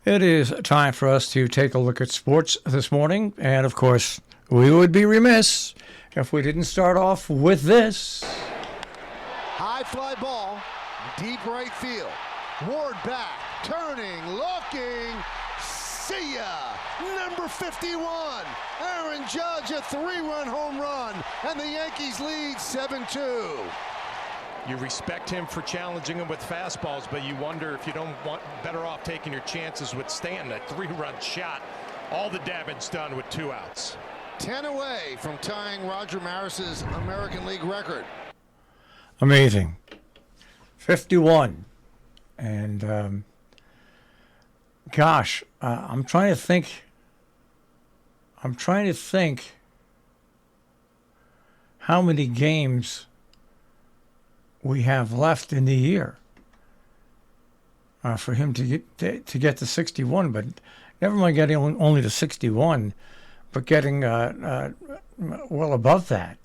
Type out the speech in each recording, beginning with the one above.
It is time for us to take a look at sports this morning. And of course, we would be remiss if we didn't start off with this. High fly ball, deep right field. Ward back, turning, looking. See ya! Number 51, Aaron Judge, a 3-run home run, and the Yankees lead 7-2. You respect him for challenging him with fastballs, but you wonder if you don't want better off taking your chances with Stanton. A 3-run shot, all the damage done with 2 outs. 10 away from tying Roger Maris's American League record. Amazing. 51. And, gosh, I'm trying to think how many games we have left in the year for him to get to 61. But never mind getting only to 61, but getting well above that.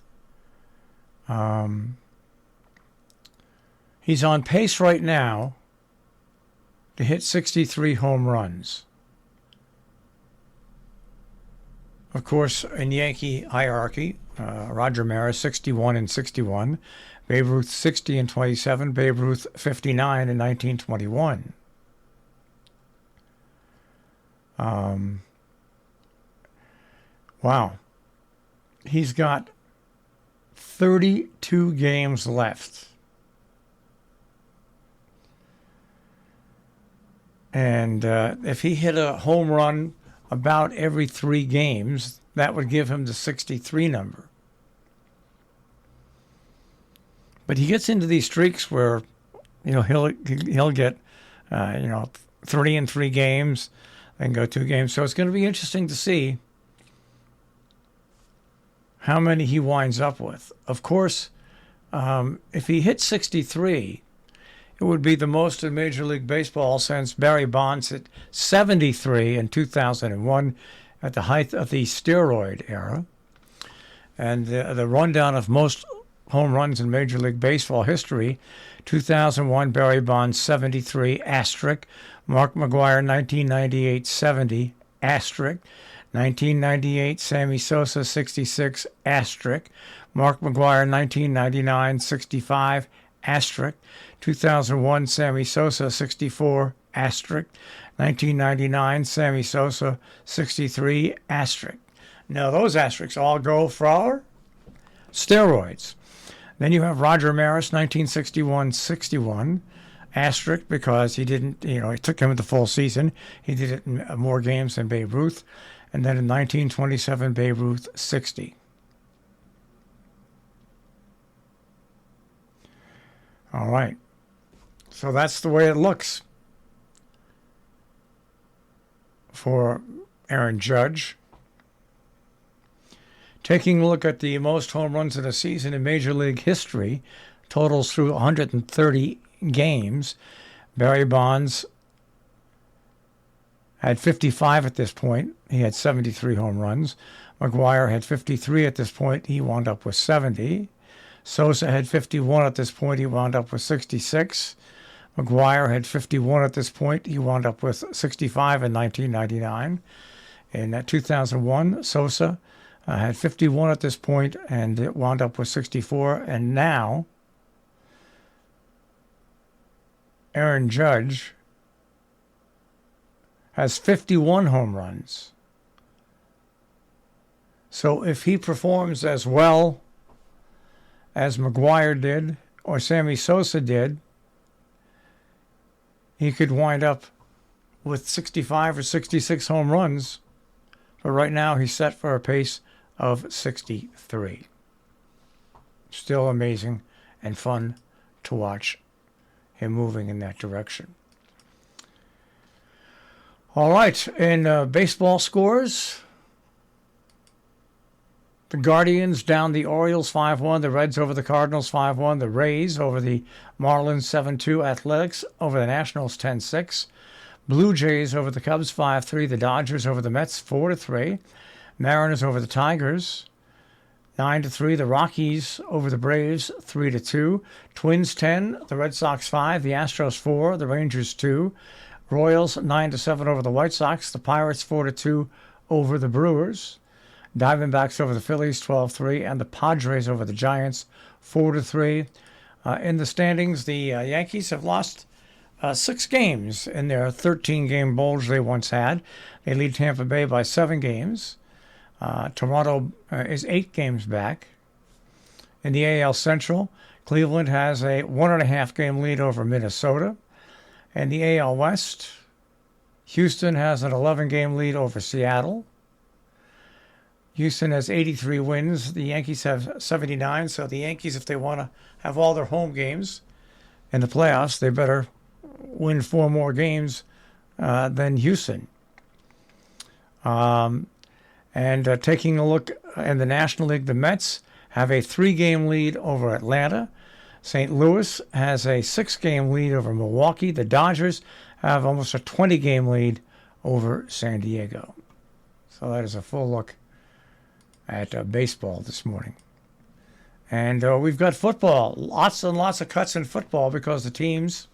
He's on pace right now to hit 63 home runs. Of course, in Yankee hierarchy, Roger Maris 61 and 61, Babe Ruth 60 and 27, Babe Ruth 59 and 1921. Wow. He's got 32 games left. And if he hit a home run about every 3 games, that would give him the 63 number. But he gets into these streaks where, he'll get, 3 in 3 games, then go 2 games. So it's going to be interesting to see how many he winds up with. Of course, if he hits 63, it would be the most in Major League Baseball since Barry Bonds hit 73 in 2001 at the height of the steroid era. And the rundown of most home runs in Major League Baseball history: 2001, Barry Bonds 73, asterisk. Mark McGwire 1998, 70, asterisk. 1998, Sammy Sosa 66, asterisk. Mark McGwire 1999, 65, asterisk. 2001, Sammy Sosa 64, asterisk. 1999, Sammy Sosa 63, asterisk. Now those asterisks all go for steroids. Then you have Roger Maris 1961-61, asterisk, because he didn't, it took him the full season. He did it in more games than Babe Ruth. And then in 1927, Babe Ruth 60. All right. So that's the way it looks for Aaron Judge. Taking a look at the most home runs in a season in Major League history, totals through 130 games. Barry Bonds had 55 at this point. He had 73 home runs. McGwire had 53 at this point. He wound up with 70. Sosa had 51 at this point. He wound up with 66. McGwire had 51 at this point. He wound up with 65 in 1999. In 2001, Sosa had 51 at this point, and it wound up with 64. And now, Aaron Judge has 51 home runs. So if he performs as well as McGwire did or Sammy Sosa did, he could wind up with 65 or 66 home runs. But right now he's set for a pace of 63. Still amazing and fun to watch him moving in that direction. All right, in baseball scores, the Guardians down the Orioles 5-1, the Reds over the Cardinals 5-1, the Rays over the Marlins 7-2, Athletics over the Nationals 10-6, Blue Jays over the Cubs 5-3, the Dodgers over the Mets 4-3, Mariners over the Tigers 9-3, the Rockies over the Braves 3-2, Twins 10, the Red Sox 5, the Astros 4, the Rangers 2, Royals 9-7 over the White Sox. The Pirates 4-2 over the Brewers. Diamondbacks over the Phillies 12-3, and the Padres over the Giants 4-3. In the standings, the Yankees have lost 6 games in their 13-game bulge they once had. They lead Tampa Bay by 7 games. Toronto is 8 games back. In the AL Central, Cleveland has a 1.5-game lead over Minnesota. In the AL West, Houston has an 11-game lead over Seattle. Houston has 83 wins. The Yankees have 79. So the Yankees, if they want to have all their home games in the playoffs, they better win 4 more games than Houston. And taking a look in the National League, the Mets have a 3-game lead over Atlanta. St. Louis has a 6-game lead over Milwaukee. The Dodgers have almost a 20-game lead over San Diego. So that is a full look at baseball this morning. And we've got football. Lots and lots of cuts in football because the teams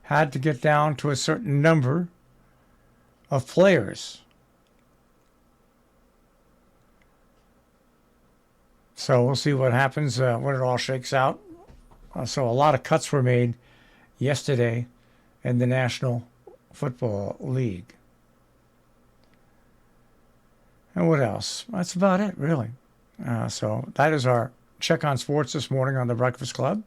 had to get down to a certain number of players. So we'll see what happens when it all shakes out. So a lot of cuts were made yesterday in the National Football League. And what else? That's about it, really. So that is our check on sports this morning on the Breakfast Club.